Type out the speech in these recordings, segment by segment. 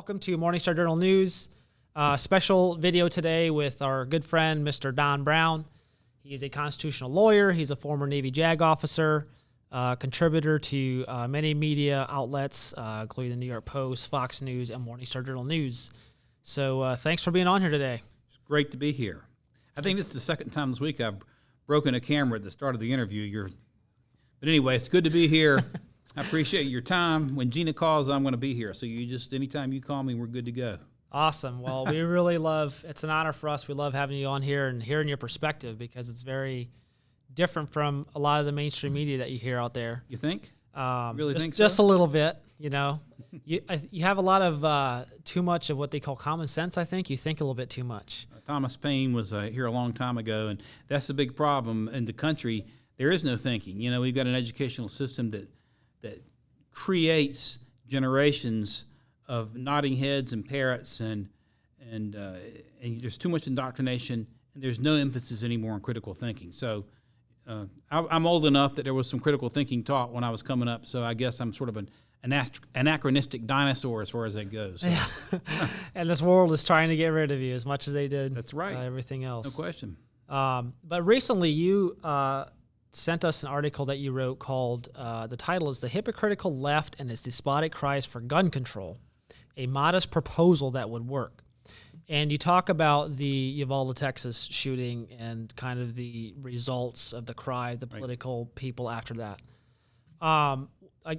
Welcome to Morningstar Journal News. Special video today with our good friend, Mr. Don Brown. He is a constitutional lawyer. He's a former Navy JAG officer, contributor to many media outlets, including the New York Post, Fox News, and Morningstar Journal News. So thanks for being on here today. It's great to be here. I think this is the second time this week I've broken a camera at the start of the interview. But anyway, it's good to be here. I appreciate your time. When Gina calls, I'm going to be here. So anytime you call me, we're good to go. Awesome. Well, we really it's an honor for us. We love having you on here and hearing your perspective because it's very different from a lot of the mainstream media that you hear out there. You think? Think so? Just a little bit, you know. You have a lot of too much of what they call common sense, I think. You think a little bit too much. Thomas Paine was here a long time ago, and that's the big problem in the country. There is no thinking. You know, we've got an educational system that creates generations of nodding heads and parrots, and there's too much indoctrination, and there's no emphasis anymore on critical thinking. So I'm old enough that there was some critical thinking taught when I was coming up, so I guess I'm sort of an anachronistic dinosaur as far as that goes. So. And this world is trying to get rid of you as much as they did. That's right. Everything else. No question. But recently you sent us an article that you wrote called, the title is The Hypocritical Left and Its Despotic Cries for Gun Control, a Modest Proposal That Would Work. And you talk about the Uvalde, Texas shooting and kind of the results of the cry, the political people after that.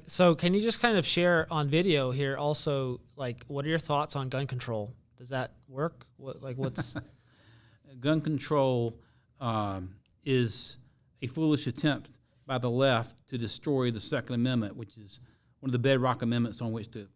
So can you just kind of share on video here also, like, what are your thoughts on gun control? Does that work? What's Gun control is a foolish attempt by the left to destroy the Second Amendment, which is one of the bedrock amendments on which the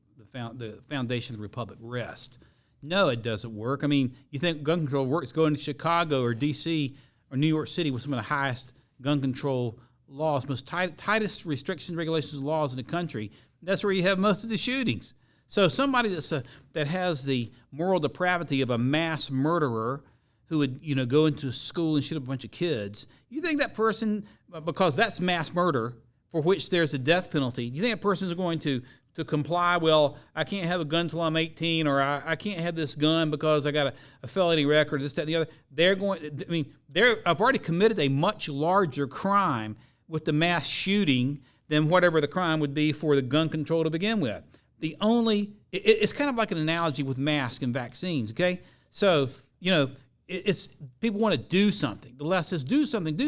foundation of the Republic rests. No, it doesn't work. I mean, you think gun control works? Go into Chicago or D.C. or New York City with some of the highest gun control laws, most tightest restrictions, regulations, laws in the country. That's where you have most of the shootings. So somebody that has the moral depravity of a mass murderer who would go into a school and shoot up a bunch of kids, you think that person, because that's mass murder for which there's a death penalty, do you think that person is going to comply? Well, I can't have a gun until I'm 18, or I can't have this gun because I got a felony record, this, that, and the other. I've already committed a much larger crime with the mass shooting than whatever the crime would be for the gun control to begin with. It's kind of like an analogy with masks and vaccines, okay? So, it's people want to do something. The left says, do something.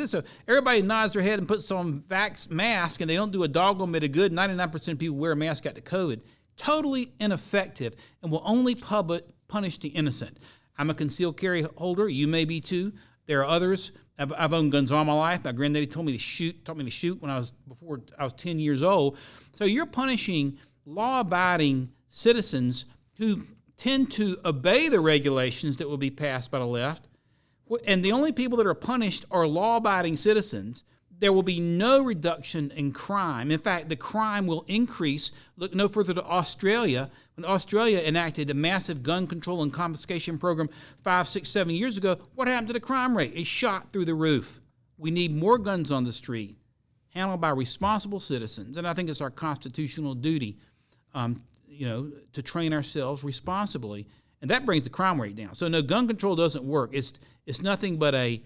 So everybody nods their head and puts on mask, and they don't do a doggone bit of good. 99% of people wear a mask got to COVID. Totally ineffective, and will only punish the innocent. I'm a concealed carry holder. You may be too. There are others. I've owned guns all my life. My granddaddy taught me to shoot before I was 10 years old. So you're punishing law-abiding citizens who tend to obey the regulations that will be passed by the left, and the only people that are punished are law-abiding citizens. There will be no reduction in crime. In fact, the crime will increase. Look no further to Australia. When Australia enacted a massive gun control and confiscation program 5, 6, 7 years ago, what happened to the crime rate? It shot through the roof. We need more guns on the street, handled by responsible citizens, and I think it's our constitutional duty to train ourselves responsibly, and that brings the crime rate down. So no, gun control doesn't work. It's nothing but a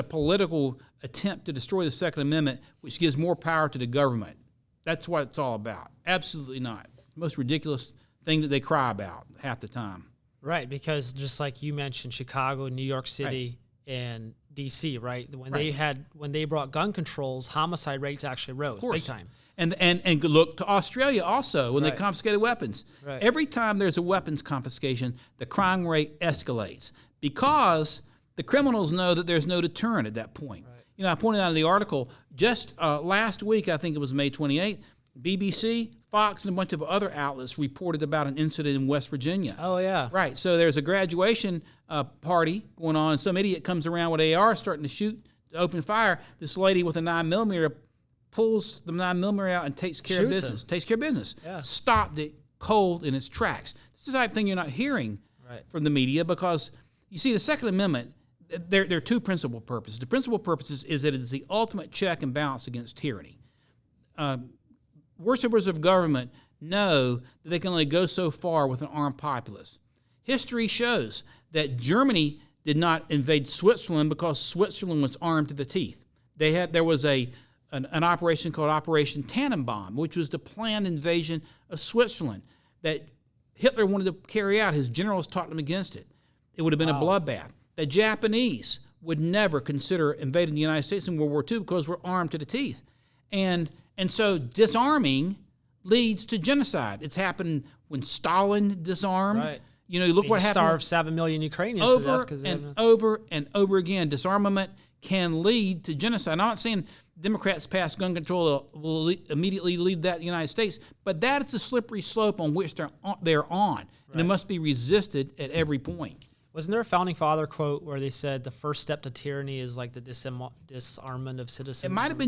political attempt to destroy the Second Amendment, which gives more power to the government. That's what it's all about. Absolutely not. The most ridiculous thing that they cry about half the time. Right, because just like you mentioned, Chicago, New York City, and D.C., right? When they brought gun controls, homicide rates actually rose big time. And look to Australia also when they confiscated weapons. Right. Every time there's a weapons confiscation, the crime rate escalates because the criminals know that there's no deterrent at that point. Right. I pointed out in the article just last week, I think it was May 28th, BBC, Fox, and a bunch of other outlets reported about an incident in West Virginia. Oh, yeah. Right. So there's a graduation party going on, and some idiot comes around with AR starting to shoot, to open fire. This lady with a 9mm pulls the 9mm out and takes care of business. Yeah. Stopped it cold in its tracks. This is the type of thing you're not hearing from the media because, you see, the Second Amendment, there are two principal purposes. The principal purpose is that it is the ultimate check and balance against tyranny. Worshippers of government know that they can only go so far with an armed populace. History shows that Germany did not invade Switzerland because Switzerland was armed to the teeth. There was an operation called Operation Tannenbaum, which was the planned invasion of Switzerland that Hitler wanted to carry out. His generals talked him against it. It would have been a bloodbath. The Japanese would never consider invading the United States in World War II because we're armed to the teeth. And so disarming leads to genocide. It's happened when Stalin disarmed. Right. You know, look what happened. Starved 7 million Ukrainians Over to death and over and over again. Disarmament can lead to genocide. I'm not saying Democrats pass gun control will immediately lead that in the United States, but that is a slippery slope on which they're on, and it must be resisted at every point. Wasn't there a founding father quote where they said the first step to tyranny is like the disarmament of citizens? It might have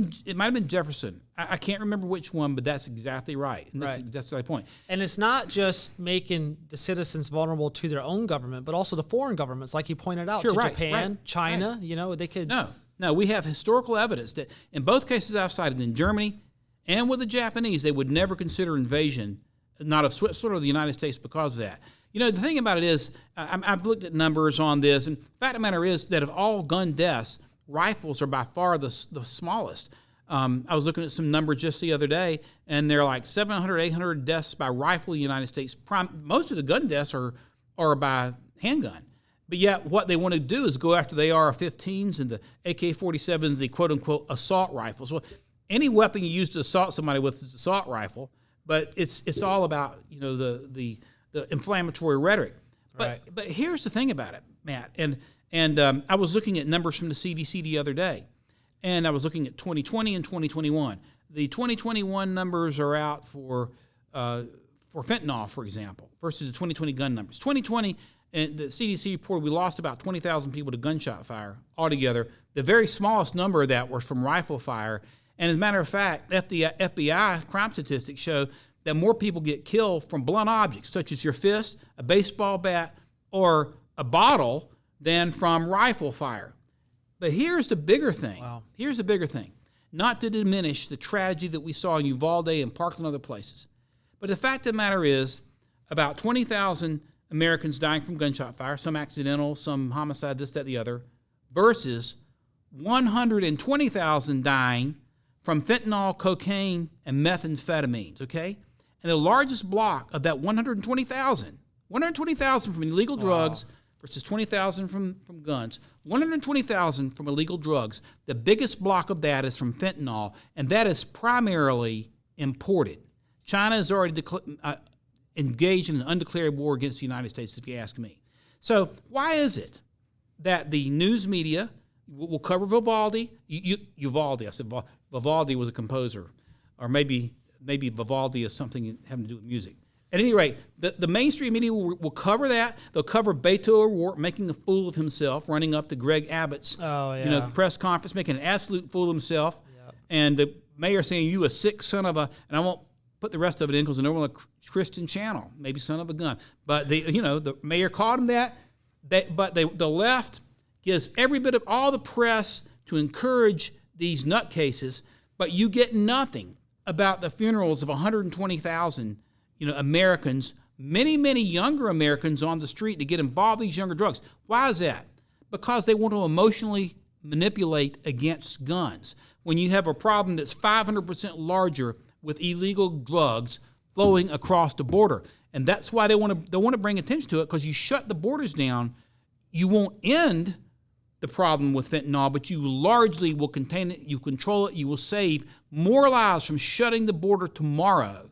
been Jefferson. I can't remember which one, but that's exactly right. And that's the point. And it's not just making the citizens vulnerable to their own government, but also the foreign governments, like you pointed out, Japan, China. You know, they could. No, we have historical evidence that in both cases I've cited, in Germany and with the Japanese, they would never consider invasion, not of Switzerland or the United States, because of that. You know, the thing about it is, I've looked at numbers on this, and the fact of the matter is that of all gun deaths, rifles are by far the smallest. I was looking at some numbers just the other day, and they're like 700, 800 deaths by rifle in the United States. Most of the gun deaths are by handgun. But yet what they want to do is go after the AR-15s and the AK-47s, the quote-unquote assault rifles. Well, any weapon you use to assault somebody with is an assault rifle, but it's all about, you know, the inflammatory rhetoric. But here's the thing about it, Matt, and I was looking at numbers from the CDC the other day, and I was looking at 2020 and 2021. The 2021 numbers are out for fentanyl, for example, versus the 2020 gun numbers. 2020, and the CDC reported we lost about 20,000 people to gunshot fire altogether. The very smallest number of that was from rifle fire. And as a matter of fact, FBI crime statistics show that more people get killed from blunt objects, such as your fist, a baseball bat, or a bottle, than from rifle fire. But here's the bigger thing. Wow. Here's the bigger thing. Not to diminish the tragedy that we saw in Uvalde and Parkland and other places. But the fact of the matter is, about 20,000 Americans dying from gunshot fire, some accidental, some homicide, this, that, the other, versus 120,000 dying from fentanyl, cocaine, and methamphetamines, okay? And the largest block of that 120,000 from illegal drugs versus 20,000 from guns, 120,000 from illegal drugs, the biggest block of that is from fentanyl, and that is primarily imported. China has already engaged in an undeclared war against the United States, if you ask me. So why is it that the news media will cover Vivaldi? Uvalde, I said Vivaldi was a composer, or maybe Vivaldi is something having to do with music. At any rate, the mainstream media will cover that. They'll cover Beto O'Rourke making a fool of himself, running up to Greg Abbott's press conference, making an absolute fool of himself, and the mayor saying, "You a sick son of a," and I won't put the rest of it in because I know we're on a Christian channel, maybe son of a gun. But the mayor called him that. The left gives every bit of all the press to encourage these nutcases, but you get nothing about the funerals of 120,000, Americans, many younger Americans on the street to get involved in these younger drugs. Why is that? Because they want to emotionally manipulate against guns. When you have a problem that's 500% larger with illegal drugs flowing across the border. And that's why they want to bring attention to it, because you shut the borders down, you won't end the problem with fentanyl, but you largely will contain it, you control it, you will save more lives from shutting the border tomorrow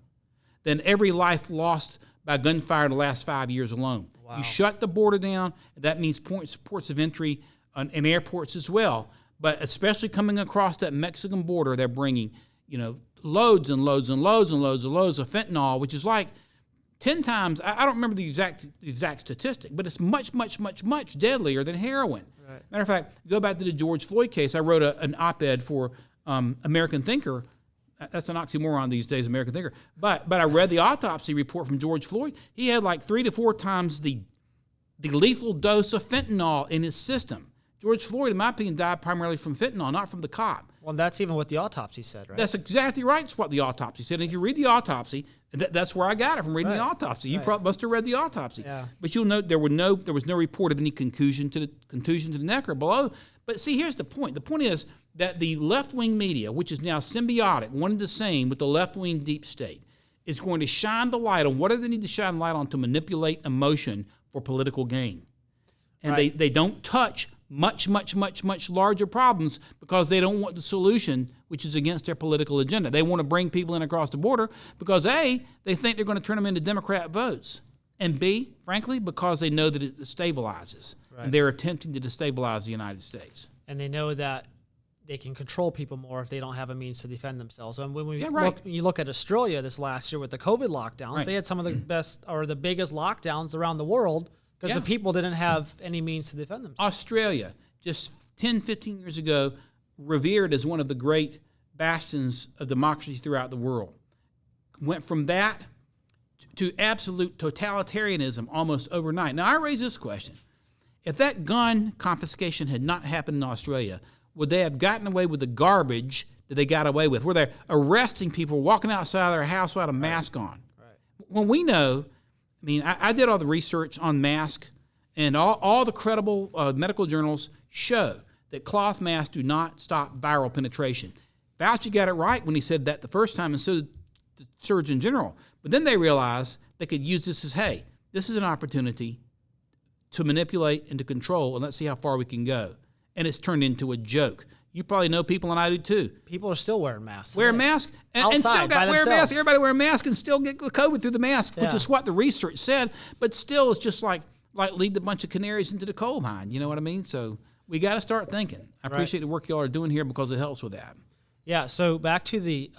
than every life lost by gunfire in the last 5 years alone. Wow. You shut the border down, that means ports of entry and airports as well, but especially coming across that Mexican border, they're bringing, loads and loads and loads and loads and loads of fentanyl, which is like 10 times, I don't remember the exact statistic, but it's much, much, much, much deadlier than heroin. Right. Matter of fact, go back to the George Floyd case. I wrote an op-ed for American Thinker. That's an oxymoron these days, American Thinker. But I read the autopsy report from George Floyd. He had like 3 to 4 times the lethal dose of fentanyl in his system. George Floyd, in my opinion, died primarily from fentanyl, not from the cop. Well, that's even what the autopsy said, right? That's exactly right. It's what the autopsy said. And if you read the autopsy, that's where I got it from reading the autopsy. You probably must have read the autopsy. Yeah. But you'll note there was no report of any contusion to the neck or below. But see, here's the point. The point is that the left-wing media, which is now symbiotic, one and the same with the left-wing deep state, is going to shine the light on what do they need to shine light on to manipulate emotion for political gain. And they don't touch much larger problems because they don't want the solution, which is against their political agenda. They want to bring people in across the border because A, they think they're going to turn them into Democrat votes, and B, frankly, because they know that it destabilizes. Right. And they're attempting to destabilize the United States. And they know that they can control people more if they don't have a means to defend themselves. And when you look at Australia this last year with the COVID lockdowns, they had some of the best or the biggest lockdowns around the world because the people didn't have any means to defend themselves. Australia, just 10, 15 years ago, revered as one of the great bastions of democracy throughout the world, went from that to absolute totalitarianism almost overnight. Now, I raise this question. If that gun confiscation had not happened in Australia, would they have gotten away with the garbage that they got away with? Were they arresting people walking outside their house without a mask on? Right. When we know, I mean, I did all the research on masks, and all the credible medical journals show that cloth masks do not stop viral penetration. Fauci got it right when he said that the first time, and so did the Surgeon General. But then they realized they could use this as, hey, this is an opportunity to manipulate and to control, and let's see how far we can go. And it's turned into a joke. You probably know people, and I do too. People are still wearing masks. Wear a mask and still got wear a mask. Everybody wear a mask and still get the COVID through the mask, which is what the research said. But still, it's just like lead a bunch of canaries into the coal mine. You know what I mean? So we got to start thinking. I appreciate the work y'all are doing here because it helps with that. Yeah. So back to the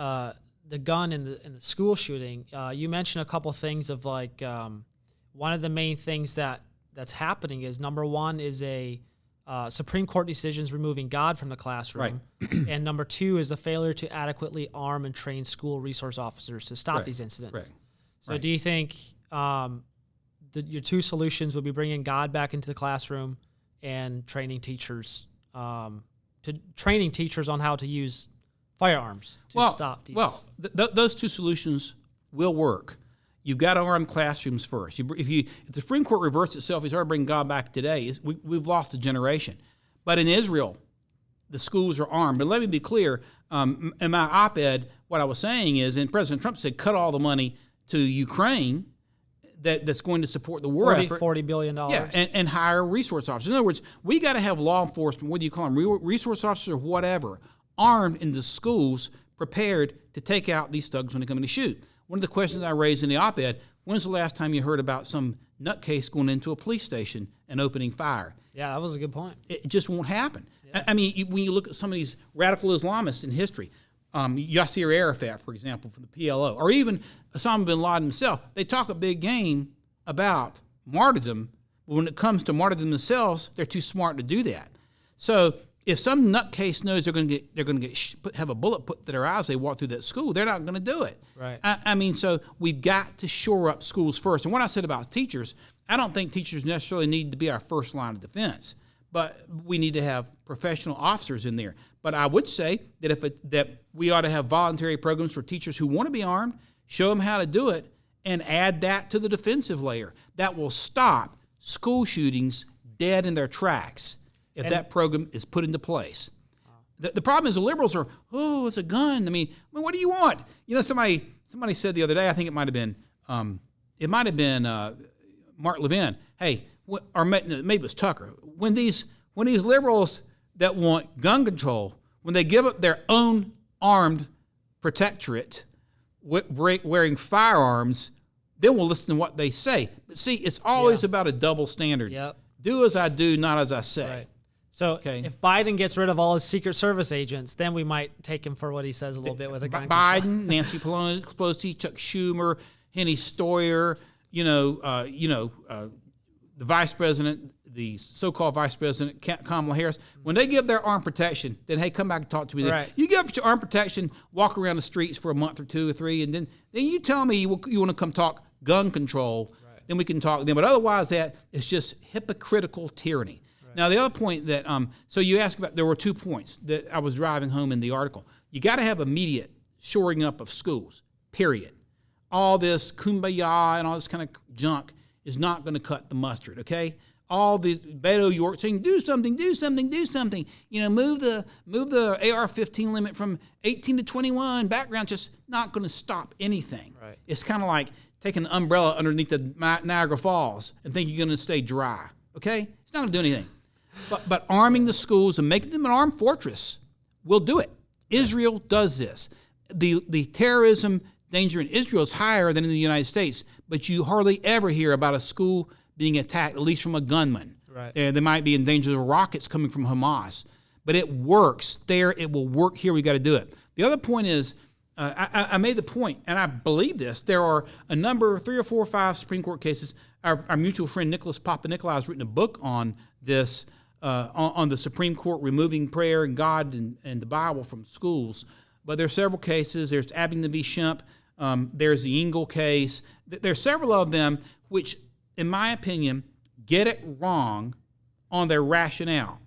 gun and the school shooting. You mentioned a couple things of like one of the main things that's happening is number one is a Supreme Court decisions removing God from the classroom, and number two is the failure to adequately arm and train school resource officers to stop these incidents. So do you think your two solutions would be bringing God back into the classroom and training teachers on how to use firearms to stop these? Well, those two solutions will work. You've got to arm classrooms first. If the Supreme Court reversed itself, you started bringing God back today, we've lost a generation. But in Israel, the schools are armed. But let me be clear, in my op-ed, what I was saying is, and President Trump said, cut all the money to Ukraine that's going to support the war effort. $40 billion. Yeah, and hire resource officers. In other words, we got to have law enforcement, whether you call them resource officers or whatever, armed in the schools, prepared to take out these thugs when they come in to shoot. One of the questions I raised in the op-ed, when's the last time you heard about some nutcase going into a police station and opening fire? Yeah, that was a good point. It just won't happen. Yeah. I mean, when you look at some of these radical Islamists in history, Yasser Arafat, for example, from the PLO, or even Osama bin Laden himself, they talk a big game about martyrdom, but when it comes to martyrdom themselves, they're too smart to do that. So if some nutcase knows they're going to have a bullet put to their eyes, they walk through that school, they're not going to do it. Right. I mean, so we've got to shore up schools first. And what I said about teachers, I don't think teachers necessarily need to be our first line of defense, but we need to have professional officers in there. But I would say that that we ought to have voluntary programs for teachers who want to be armed, show them how to do it, and add that to the defensive layer. That will stop school shootings dead in their tracks if that program is put into place. The problem is the liberals are, it's a gun. I mean, what do you want? You know, somebody said the other day, I think it might have been Mark Levin. Hey, or maybe it was Tucker. When these liberals that want gun control, when they give up their own armed protectorate, wearing firearms, then we'll listen to what they say. But see, it's always about a double standard. Yep. Do as I do, not as I say. Right. So if Biden gets rid of all his Secret Service agents, then we might take him for what he says a little bit with a gun control. Biden, Nancy Pelosi, Chuck Schumer, Henny Stoyer, the vice president, the so-called vice president, Kamala Harris, when they give their armed protection, then, hey, come back and talk to me. Right. You give up your armed protection, walk around the streets for a month or 2 or 3, and then you tell me you want to come talk gun control, then we can talk then. But otherwise, that is just hypocritical tyranny. Now, the other point that, so you asked about, there were 2 points that I was driving home in the article. You got to have immediate shoring up of schools, period. All this kumbaya and all this kind of junk is not going to cut the mustard, okay? All these Beto York saying, do something. You know, move the AR-15 limit from 18 to 21. Background just not going to stop anything. Right. It's kind of like taking an umbrella underneath the Niagara Falls and think you're going to stay dry, okay? It's not going to do anything. But arming the schools and making them an armed fortress will do it. Israel does this. The terrorism danger in Israel is higher than in the United States, but you hardly ever hear about a school being attacked, at least from a gunman. Right. They might be in danger of rockets coming from Hamas. But it works there. It will work here. We got to do it. The other point is, I made the point, and I believe this, there are a number, 3 or 4 or 5 Supreme Court cases. Our mutual friend Nicholas Papanikolaou has written a book on this, on the Supreme Court removing prayer and God and the Bible from schools. But there are several cases. There's Abingdon v. Shemp. There's the Engel case. There's several of them which, in my opinion, get it wrong on their rationale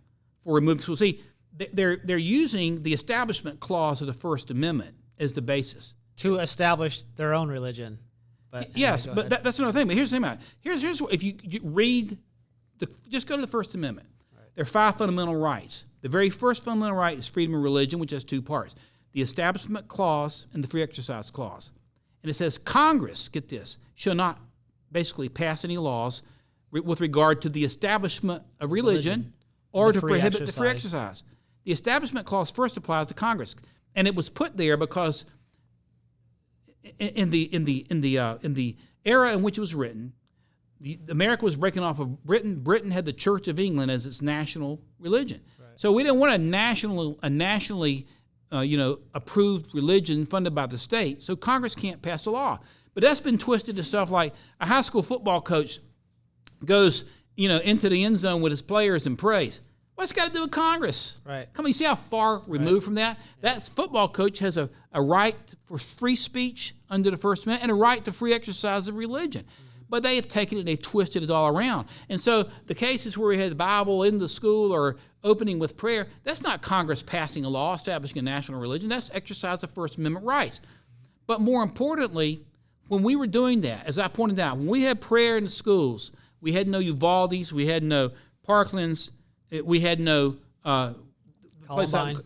for removing schools. See, they're using the Establishment Clause of the First Amendment as the basis to establish their own religion. But yes, but that's another thing. But here's the thing about it. Here's what, if you read, just go to the First Amendment. Right. There are 5 fundamental rights. The very first fundamental right is freedom of religion, which has 2 parts: the Establishment Clause and the Free Exercise Clause. And it says Congress, get this, shall not basically pass any laws with regard to the establishment of religion or to prohibit the free exercise. The Establishment Clause first applies to Congress, and it was put there because in the era in which it was written, America was breaking off of Britain. Britain had the Church of England as its national religion. Right. So we didn't want a nationally approved religion funded by the state. So Congress can't pass a law. But that's been twisted to stuff like a high school football coach goes, into the end zone with his players and prays. What's it got to do with Congress? Right. Come on, you see how far removed from that? Yeah. That football coach has a right for free speech under the First Amendment and a right to free exercise of religion. Mm-hmm. But they have taken it and they've twisted it all around. And so the cases where we had the Bible in the school or opening with prayer, that's not Congress passing a law establishing a national religion. That's exercise of First Amendment rights. But more importantly, when we were doing that, as I pointed out, when we had prayer in the schools, we had no Uvaldes, we had no Parklands, we had no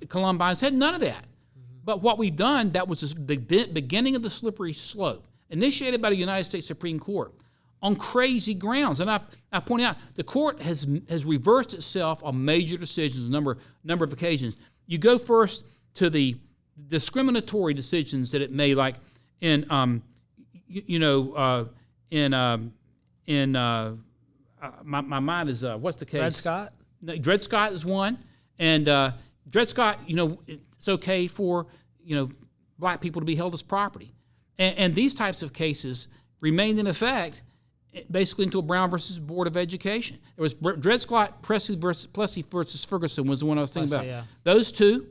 Columbines, had none of that. Mm-hmm. But what we've done, that was the beginning of the slippery slope, initiated by the United States Supreme Court on crazy grounds. And I point out, the court has reversed itself on major decisions, a number of occasions. You go first to the discriminatory decisions that it made, like in my mind is what's the case? Dred Scott. Dred Scott is one, and Dred Scott, it's okay for black people to be held as property, and these types of cases remained in effect basically until Brown versus Board of Education. There was Dred Scott, Plessy versus Ferguson was the one I was thinking about. Yeah. Those two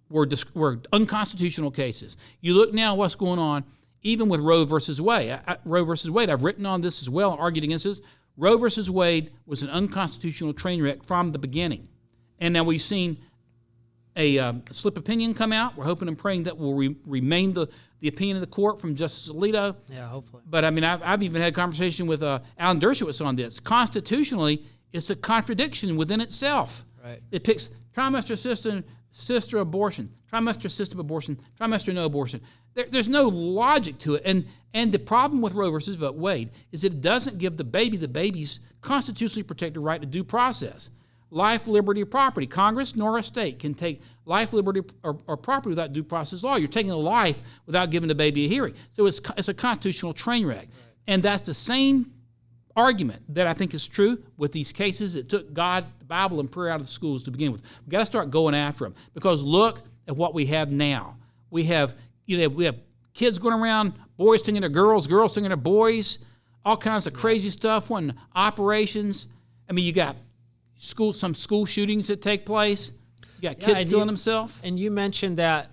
were unconstitutional cases. You look now what's going on, even with Roe versus Wade. I've written on this as well, argued against this. Roe versus Wade was an unconstitutional train wreck from the beginning. And now we've seen a slip opinion come out. We're hoping and praying that will remain the opinion of the court from Justice Alito. Yeah, hopefully. But I mean, I've even had a conversation with Alan Dershowitz on this. Constitutionally, it's a contradiction within itself. Right. It picks trimester sister abortion, trimester system abortion, trimester no abortion. There's no logic to it. And the problem with Roe versus Wade is that it doesn't give the baby's constitutionally protected right to due process. Life, liberty, or property. Congress nor a state can take life, liberty, or property without due process law. You're taking a life without giving the baby a hearing. So it's a constitutional train wreck. Right. And that's the same argument that I think is true with these cases that took God, the Bible, and prayer out of the schools to begin with. We've got to start going after them, because look at what we have now. We have kids going around, boys singing to girls, girls singing to boys, all kinds of crazy stuff, operations. I mean, you got some school shootings that take place. You got kids killing themselves. And you mentioned that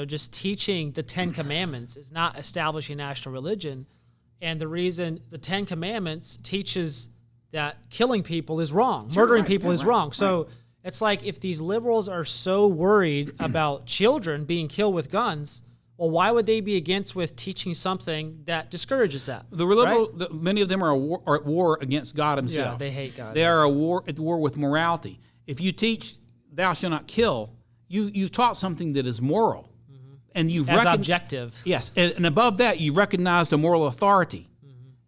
just teaching the 10 Commandments is not establishing national religion. And the reason the 10 Commandments teaches that killing people is wrong, murdering people is wrong. So it's like if these liberals are so worried about children being killed with guns, well, why would they be against with teaching something that discourages that? Many of them are at war against God himself. Yeah, they hate God. They are at war with morality. If you teach thou shalt not kill, you've taught something that is moral. And you've objective. Yes, and above that, you recognize the moral authority.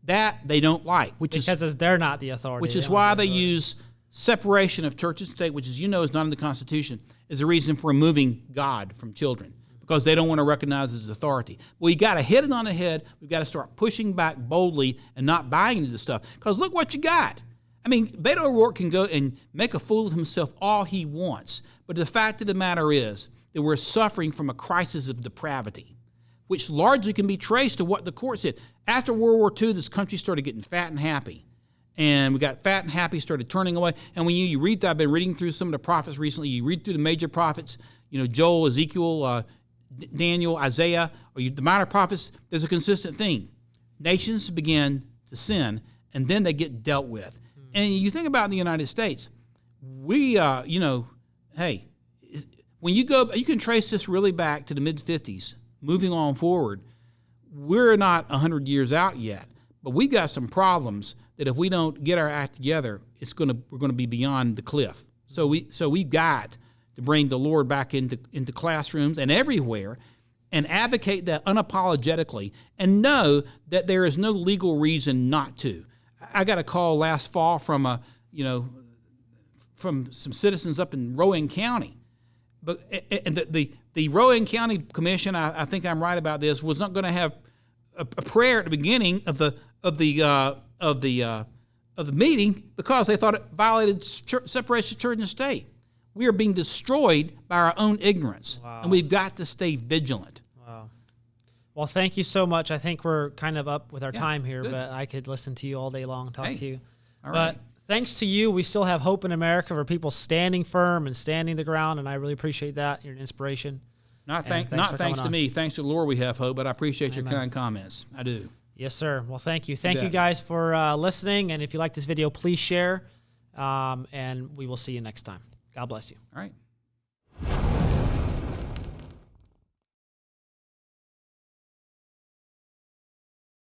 That they don't like, because they're not the authority. Which is why they use separation of church and state, which, as you know, is not in the Constitution, as a reason for removing God from children, because they don't want to recognize his authority. Well, you got to hit it on the head. We've got to start pushing back boldly and not buying into this stuff, because look what you got. I mean, Beto O'Rourke can go and make a fool of himself all he wants, but the fact of the matter is that we're suffering from a crisis of depravity, which largely can be traced to what the court said. After World War II, this country started getting fat and happy. And we got fat and happy, started turning away. And when you read that, I've been reading through some of the prophets recently. You read through the major prophets, Joel, Ezekiel, Daniel, Isaiah, or the minor prophets, there's a consistent theme. Nations begin to sin, and then they get dealt with. And you think about in the United States, we, hey, when you can trace this really back to the mid-50s, moving on forward. We're not 100 years out yet, but we've got some problems that if we don't get our act together, we're going to be beyond the cliff. So we've got to bring the Lord back into classrooms and everywhere, and advocate that unapologetically, and know that there is no legal reason not to. I got a call last fall from from some citizens up in Rowan County, but and the Rowan County Commission, I think I'm right about this, was not going to have a prayer at the beginning of the meeting because they thought it violated separation of church and state. We are being destroyed by our own ignorance, and we've got to stay vigilant. Wow. Well, thank you so much. I think we're kind of up with our time here, but I could listen to you all day long, talk to you. All right. Thanks to you, we still have hope in America for people standing firm and standing the ground, and I really appreciate that. You're an inspiration. Not thanks to me. Thanks to the Lord we have hope, but I appreciate your kind comments. I do. Yes, sir. Well, thank you. Thank you guys for listening, and if you like this video, please share, and we will see you next time. God bless you. All right.